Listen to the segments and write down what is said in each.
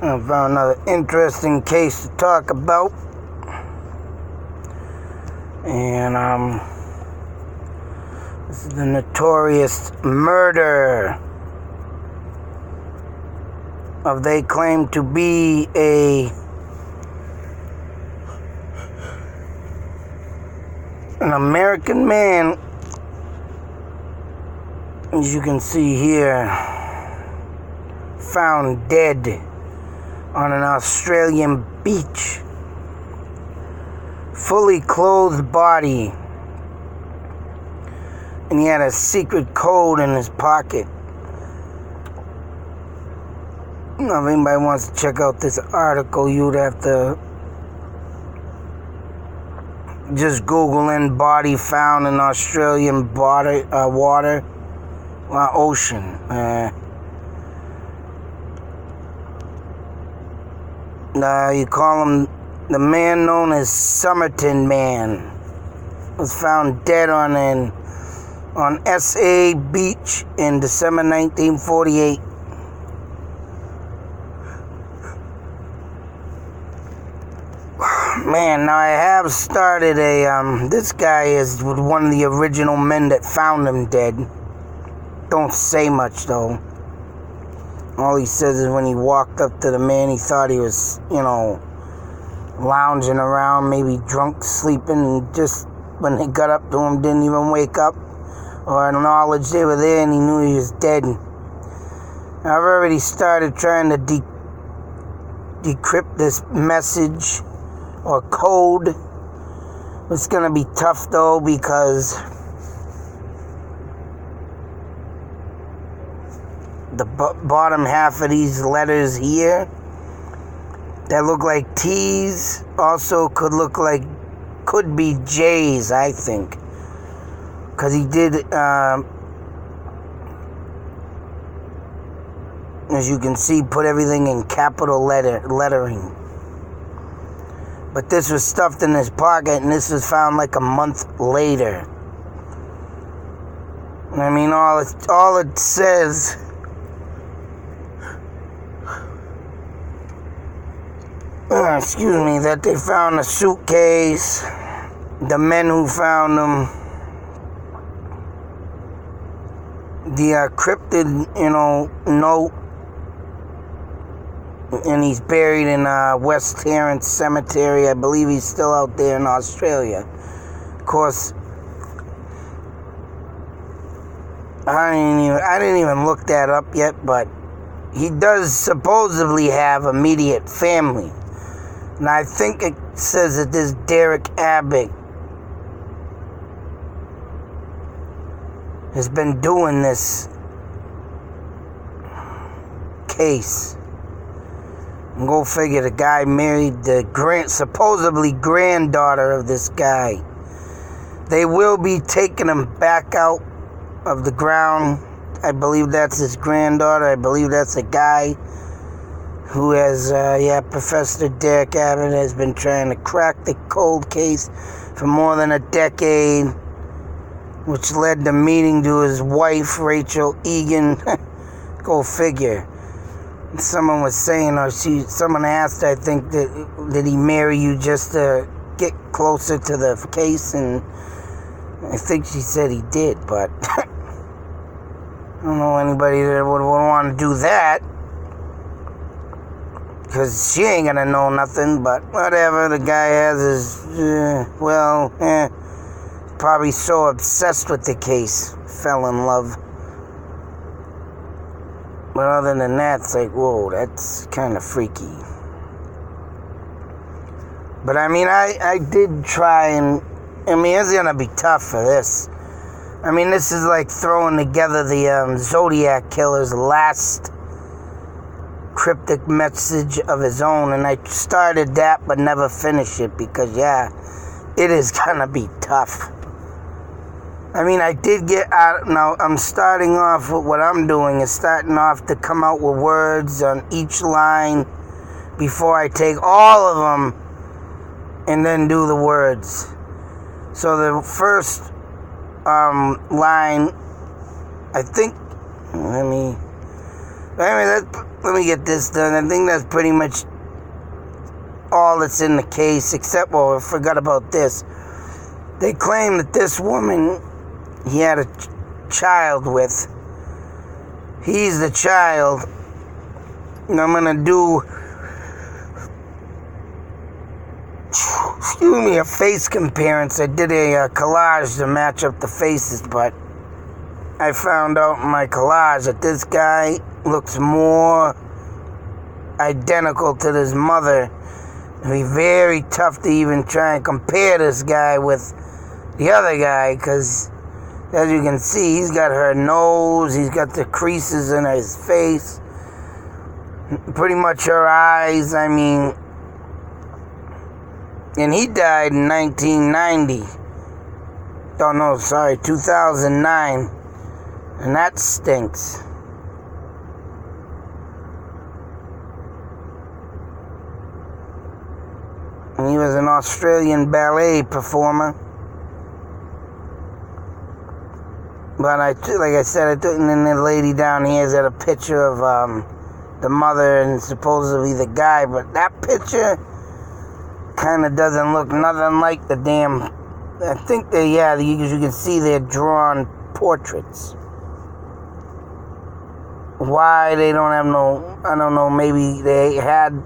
I found another interesting case to talk about. And this is the notorious murder of, they claim to be an American man, as you can see here, found dead on an Australian beach. Fully clothed body, and he had a secret code in his pocket. Now, if anybody wants to check out this article, you'd have to just Google in body found in Australian ocean. You call him the man known as Somerton man. Was found dead on SA Beach in December 1948. Man, now I have started this guy is one of the original men that found him dead. Don't say much though. All he says is when he walked up to the man, he thought he was, lounging around, maybe drunk, sleeping, and just when they got up to him, didn't even wake up or acknowledge they were there, and he knew he was dead. I've already started trying to decrypt this message or code. It's gonna be tough though, because the bottom half of these letters here that look like T's also could be J's, I think, because he did as you can see, put everything in capital lettering. But this was stuffed in his pocket, and this was found like a month later. I mean, all it says, that they found a suitcase, the men who found them, the cryptid, note, and he's buried in West Terrence Cemetery. I believe he's still out there in Australia. Of course, I didn't even look that up yet, but he does supposedly have immediate family. And I think it says that this Derek Abbott has been doing this case. And go figure, the guy married the supposedly granddaughter of this guy. They will be taking him back out of the ground. I believe that's his granddaughter. I believe that's a guy who has, Professor Derek Abbott has been trying to crack the cold case for more than a decade, which led to meeting to his wife, Rachel Egan. Go figure. Someone was saying, someone asked, I think, did he marry you just to get closer to the case? And I think she said he did, but I don't know anybody that would want to do that, because she ain't gonna know nothing. But whatever, the guy has his, probably so obsessed with the case, fell in love. But other than that, it's like, whoa, that's kind of freaky. But I mean, I did try, and it's gonna be tough for this. I mean, this is like throwing together the Zodiac Killer's last cryptic message of his own, and I started that but never finished it because, it is gonna be tough. I mean, I did get out. Now, I'm starting off with what I'm doing is starting off to come out with words on each line before I take all of them and then do the words. So the first line, I think, But anyway, let me get this done. I think that's pretty much all that's in the case, except, well, I forgot about this. They claim that this woman he had a child with, he's the child. And I'm going to do, a face comparison. I did a collage to match up the faces, but I found out in my collage that this guy looks more identical to his mother. It'd be very tough to even try and compare this guy with the other guy, because as you can see, he's got her nose, he's got the creases in his face, pretty much her eyes, I mean, and he died in 1990. Oh no, sorry, 2009, and that stinks. And he was an Australian ballet performer. But like I said, I took, and then the lady down here has got a picture of the mother and supposedly the guy. But that picture kind of doesn't look nothing like the damn. I think as you can see, they're drawn portraits. Why they don't have no, I don't know, maybe they had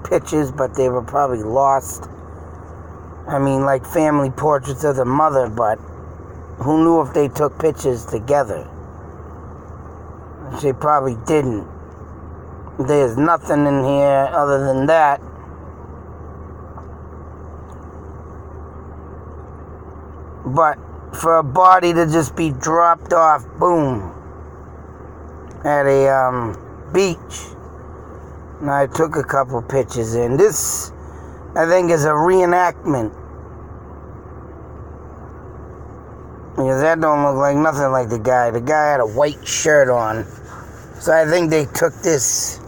pictures, but they were probably lost. I mean, like family portraits of the mother, but who knew if they took pictures together? They probably didn't. There's nothing in here other than that. But for a body to just be dropped off, boom, at a beach. And I took a couple pictures, and this, I think, is a reenactment. Because that don't look like nothing like the guy. The guy had a white shirt on. So I think they took this,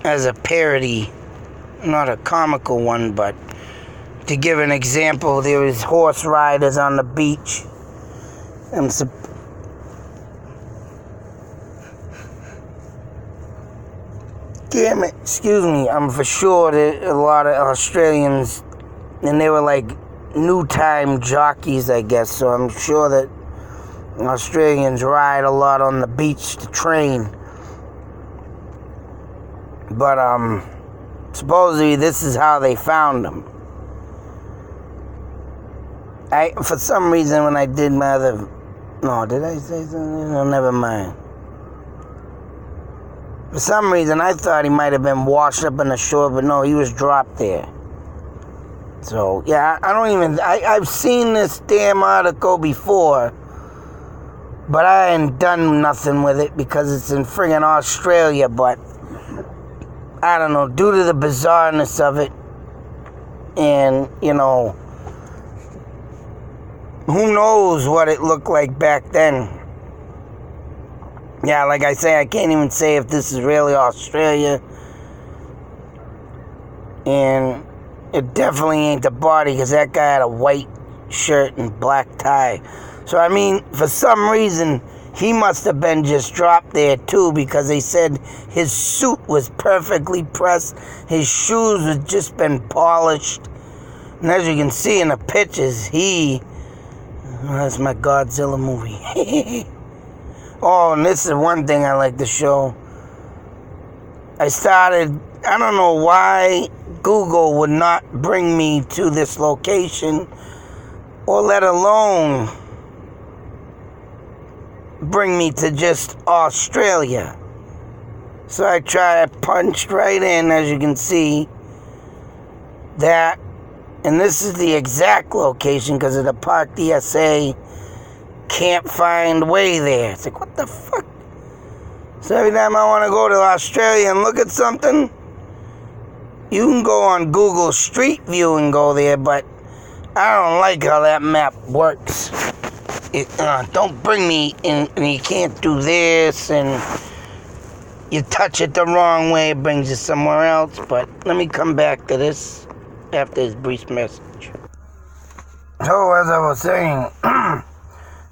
as a parody. Not a comical one, but to give an example, there was horse riders on the beach. Damn it, excuse me, I'm for sure that a lot of Australians, and they were like new time jockeys, I guess, so I'm sure that Australians ride a lot on the beach to train. But supposedly this is how they found them. For some reason, when I did my other, no, did I say something? No, never mind. For some reason, I thought he might have been washed up on the shore, but no, he was dropped there. So, yeah, I've seen this damn article before, but I ain't done nothing with it because it's in friggin' Australia, but I don't know, due to the bizarreness of it, and, who knows what it looked like back then. Yeah, like I say, I can't even say if this is really Australia. And it definitely ain't the body, because that guy had a white shirt and black tie. So, I mean, for some reason, he must have been just dropped there, too, because they said his suit was perfectly pressed. His shoes had just been polished. And as you can see in the pictures, that's my Godzilla movie. Oh, and this is one thing I like to show. I don't know why Google would not bring me to this location, or let alone bring me to just Australia. So I punched right in, as you can see, that, and this is the exact location because of the Park DSA can't find way there. It's like, what the fuck? So every time I want to go to Australia and look at something, you can go on Google Street View and go there, but I don't like how that map works. Don't bring me in, and you can't do this, and you touch it the wrong way, it brings you somewhere else. But let me come back to this after this brief message. So, as I was saying,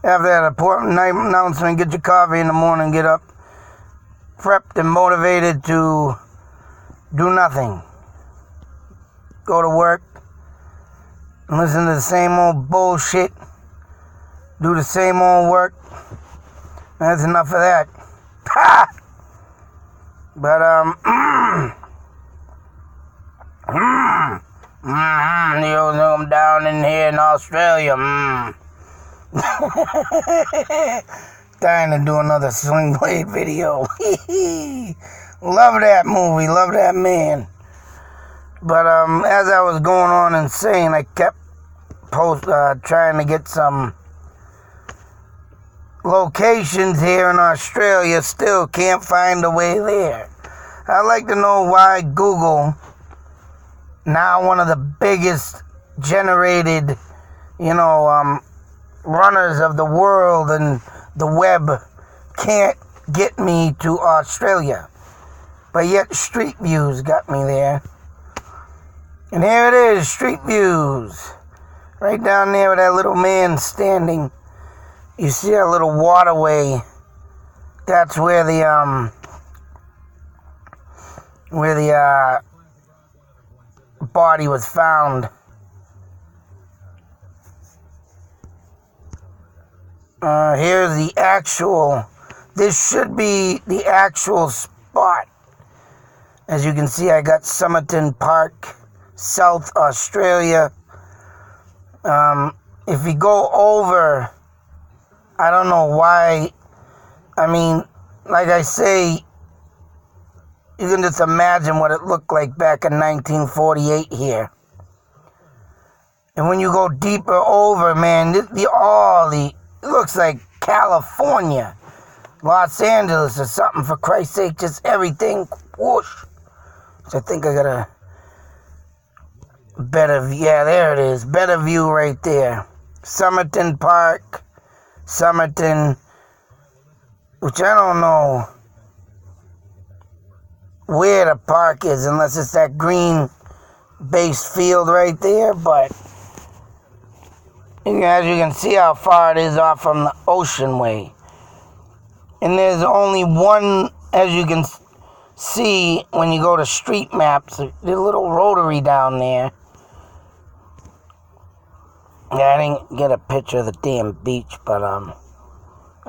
After that important night announcement, get your coffee in the morning, get up, prepped and motivated to do nothing. Go to work and listen to the same old bullshit. Do the same old work. That's enough of that. Ha! But, I'm down in here in Australia. Dying to do another Swing Blade video. Love that movie, love that man. But as I was going on and saying, I kept trying to get some locations here in Australia. Still can't find a way there. I'd like to know why Google, now one of the biggest generated, runners of the world and the web, can't get me to Australia. But yet Street Views got me there. And here it is, Street Views. Right down there with that little man standing. You see that little waterway. That's where the body was found. Here's the actual, this should be the actual spot. As you can see, I got Somerton Park, South Australia. If you go over, I don't know why, like I say, you can just imagine what it looked like back in 1948 here. And when you go deeper over, man, it looks like California, Los Angeles or something, for Christ's sake, just everything, whoosh. So I think I got a better view. Yeah, there it is. Better view right there. Somerton Park. Somerton. Which I don't know where the park is unless it's that green base field right there. But as you can see how far it is off from the ocean way. And there's only one, as you can see when you go to street maps, there's a little rotary down there. Yeah, I didn't get a picture of the damn beach, but I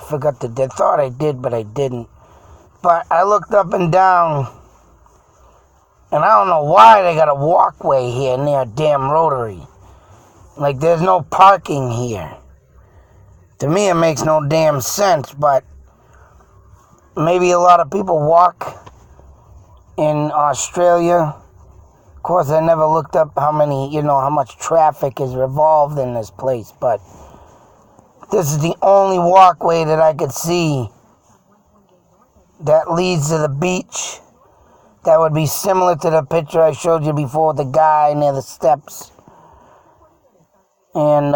forgot to. I thought I did, but I didn't. But I looked up and down, and I don't know why they got a walkway here near a damn rotary. Like, there's no parking here. To me, it makes no damn sense, but maybe a lot of people walk in Australia. Of course, I never looked up how much traffic is revolved in this place, but this is the only walkway that I could see that leads to the beach. That would be similar to the picture I showed you before, the guy near the steps. And,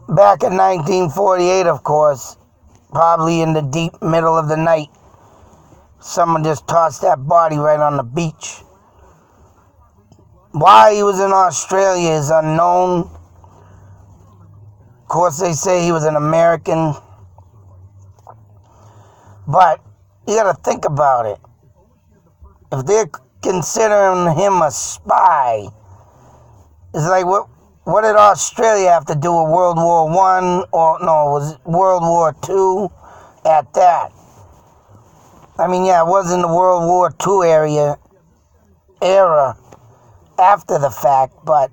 back in 1948, of course, probably in the deep middle of the night, someone just tossed that body right on the beach. Why he was in Australia is unknown. Of course, they say he was an American. But you gotta think about it. If they're considering him a spy, it's like, what did Australia have to do with World War I? Or no, it was World War II at that. It was in the World War II era after the fact, but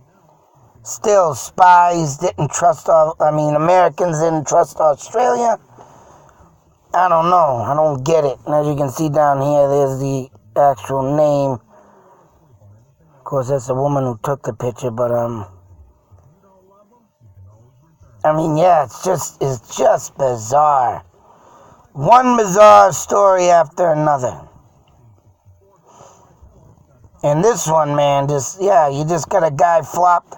still, spies didn't trust, Americans didn't trust Australia. I don't know. I don't get it. And as you can see down here, there's the actual name. Of course, that's the woman who took the picture, but, it's just bizarre. One bizarre story after another. And this one, man, you just got a guy flopped.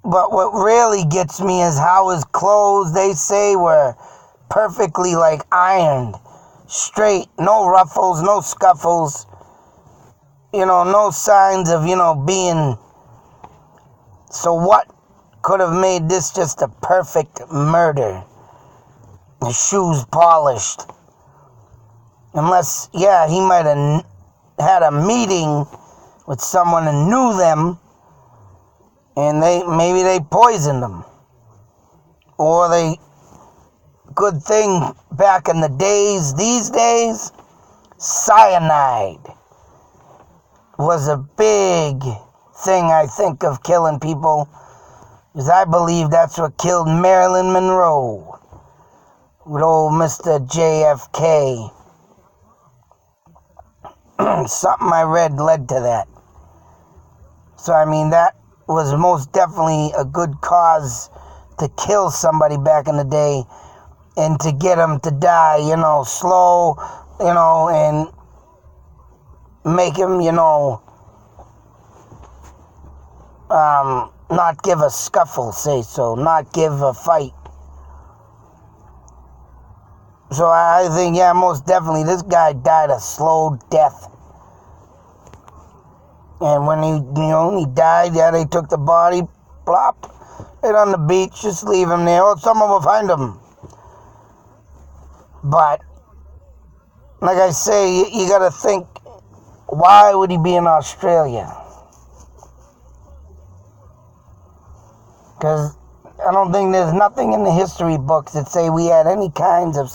But what really gets me is how his clothes, they say, were perfectly, ironed. Straight. No ruffles, no scuffles. No signs of, being So what could have made this just a perfect murder? His shoes polished. Unless, yeah, he might have had a meeting with someone and knew them, and maybe they poisoned him. Or good thing back in the days, these days, cyanide was a big thing, I think, of killing people, because I believe that's what killed Marilyn Monroe with old Mr. JFK. Something I read led to that. So, I mean, that was most definitely a good cause to kill somebody back in the day and to get them to die, slow, and make him, not give a scuffle, say so, not give a fight. So I think, yeah, most definitely, this guy died a slow death. And when he died, yeah, they took the body, plop, right on the beach, just leave him there. Or someone will find him. But, like I say, you gotta think, why would he be in Australia? Because I don't think there's nothing in the history books that say we had any kinds of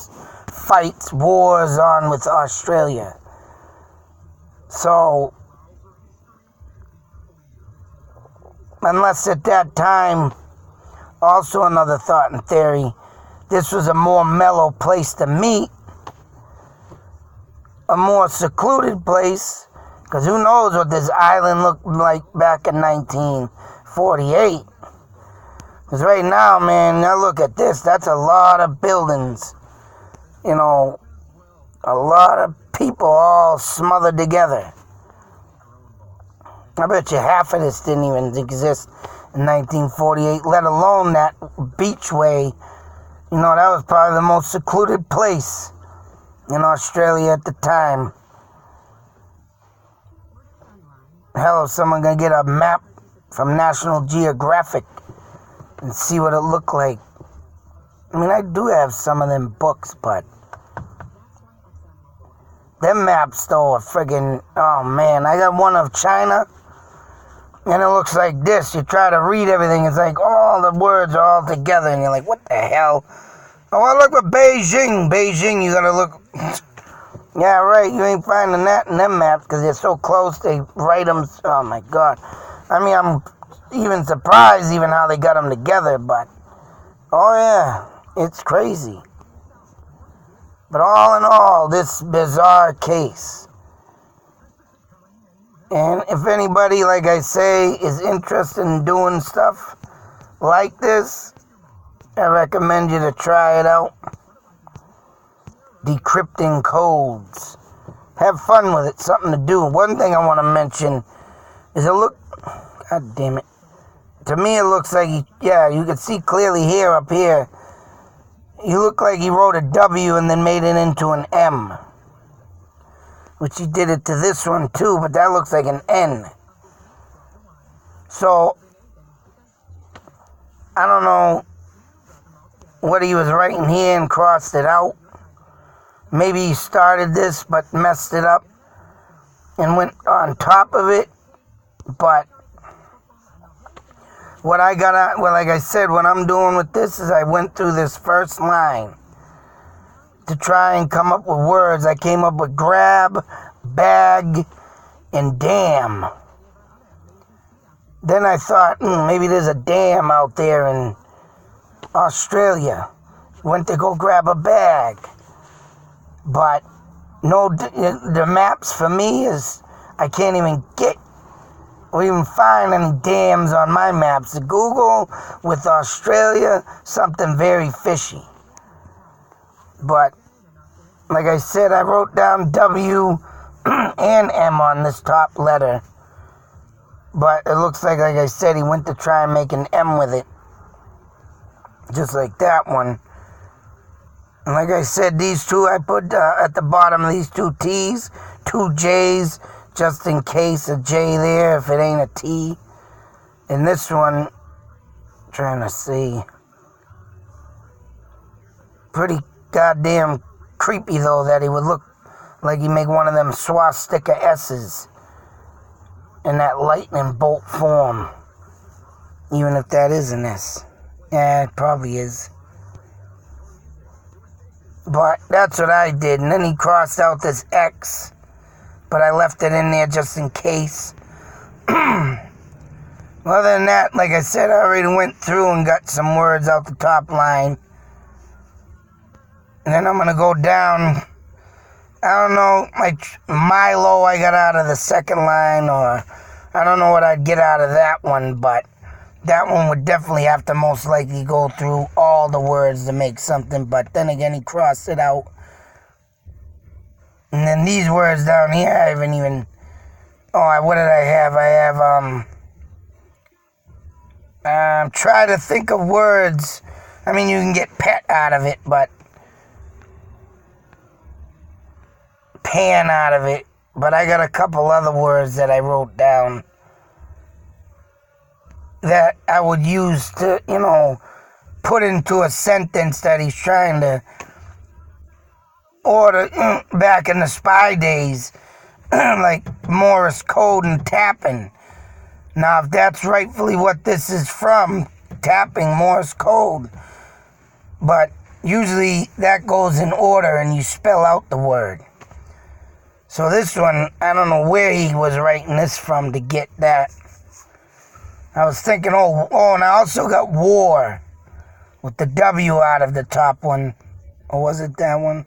fights, wars on with Australia. So, unless at that time, also another thought and theory, this was a more mellow place to meet, a more secluded place, because who knows what this island looked like back in 1948. Because right now, man, now look at this, that's a lot of buildings, a lot of people all smothered together. I bet you half of this didn't even exist in 1948, let alone that beachway. That was probably the most secluded place in Australia at the time. Hell, if someone gonna get a map from National Geographic and see what it looked like. I mean, I do have some of them books, but them maps, though, are friggin', oh man, I got one of China, and it looks like this. You try to read everything, it's like all the words are all together, and you're like, what the hell? Oh, I look for Beijing. Beijing, you gotta look. Yeah, right, you ain't finding that in them maps, because they're so close, they write them, oh my God. I mean, I'm even surprised even how they got them together, but oh yeah, it's crazy. But all in all, this bizarre case. And if anybody, like I say, is interested in doing stuff like this, I recommend you to try it out. Decrypting codes. Have fun with it, something to do. One thing I want to mention is God damn it. To me, it looks like you can see clearly here, up here. You look like he wrote a W and then made it into an M. Which he did it to this one too, but that looks like an N. So, I don't know what he was writing here and crossed it out. Maybe he started this but messed it up and went on top of it. But what I got, like I said, what I'm doing with this is I went through this first line to try and come up with words. I came up with grab, bag, and dam. Then I thought, maybe there's a dam out there in Australia. Went to go grab a bag. But no, the maps for me is, I can't even get or even find any dams on my maps. The Google with Australia, something very fishy. But, like I said, I wrote down W and M on this top letter. But it looks like I said, he went to try and make an M with it. Just like that one. And like I said, these two, I put at the bottom of these two T's, two J's, just in case a J there if it ain't a T. In this one, trying to see, pretty goddamn creepy though that he would look like he make one of them swastika S's in that lightning bolt form. Even if that is an S. Yeah, it probably is. But that's what I did. And then he crossed out this X. But I left it in there just in case. Other than that, like I said, I already went through and got some words out the top line. And then I'm going to go down. I don't know, like Milo I got out of the second line, or I don't know what I'd get out of that one, but that one would definitely have to most likely go through all the words to make something. But then again, he crossed it out. And then these words down here, I haven't even... Oh, what did I have? I have, try to think of words. I mean, you can get pet out of it, but... Pan out of it. But I got a couple other words that I wrote down that I would use to, put into a sentence that he's trying to order back in the spy days, like Morse code and tapping. Now, if that's rightfully what this is from, tapping Morse code, but usually that goes in order and you spell out the word. So this one, I don't know where he was writing this from to get that. I was thinking, and I also got war with the W out of the top one. Or was it that one?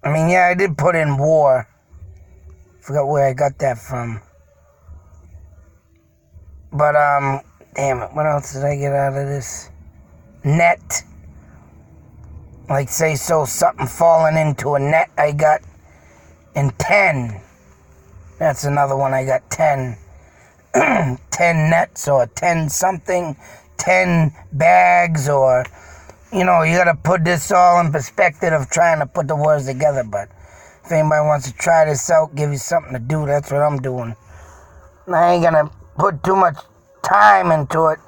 I mean, yeah, I did put in war. Forgot where I got that from. But, damn it, what else did I get out of this? Net. Like, say so, something falling into a net I got. And 10. That's another one I got, 10. 10 nets or 10 something. 10 bags or... you gotta put this all in perspective of trying to put the words together. But if anybody wants to try this out, give you something to do, that's what I'm doing. And I ain't gonna put too much time into it.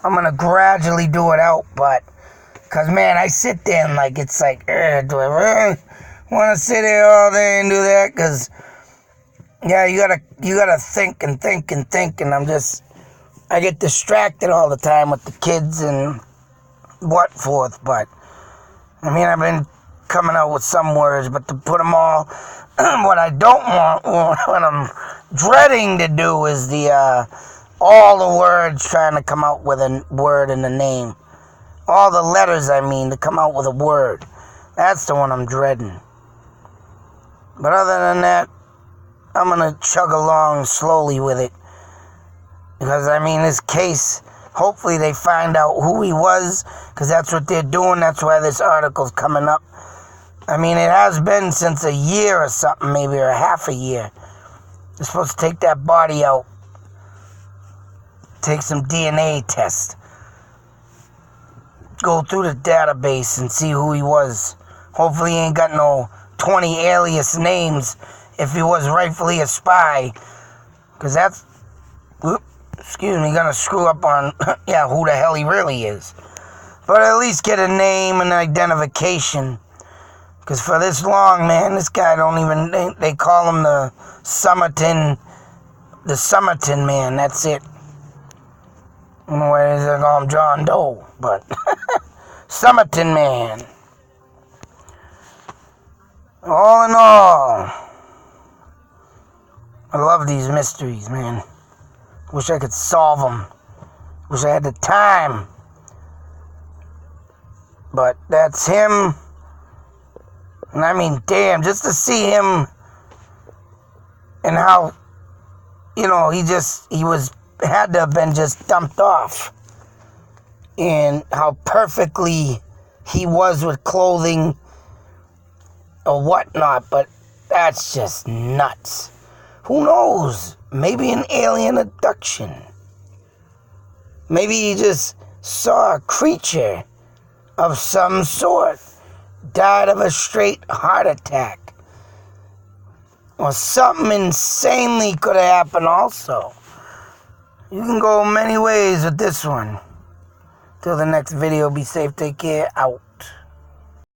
I'm gonna gradually do it out, but... because, man, I sit there and, it's like, do I really want to sit here all day and do that? Because, yeah, you gotta think and think and think, and I get distracted all the time with the kids and what forth, but, I mean, I've been coming out with some words, but to put them all, what I don't want, what I'm dreading to do is all the words trying to come out with a word in the name. All the letters, to come out with a word. That's the one I'm dreading. But other than that, I'm going to chug along slowly with it. Because, this case, hopefully they find out who he was, because that's what they're doing. That's why this article's coming up. It has been since a year or something, maybe, or half a year. They're supposed to take that body out. Take some DNA test. Go through the database and see who he was. Hopefully he ain't got no 20 alias names if he was rightfully a spy. Because that's, gonna screw up on, who the hell he really is. But at least get a name and identification. Because for this long, man, this guy don't even, they call him the Somerton man, that's it. I don't know why they call him John Doe, but Somerton man. All in all, I love these mysteries, man. Wish I could solve them. Wish I had the time. But that's him. And damn, just to see him and how, he had to have been just dumped off. And how perfectly he was with clothing or whatnot, but that's just nuts. Who knows? Maybe an alien abduction. Maybe he just saw a creature of some sort, died of a straight heart attack. Or something insanely could have happened also. You can go many ways with this one. Till the next video, be safe, take care, out.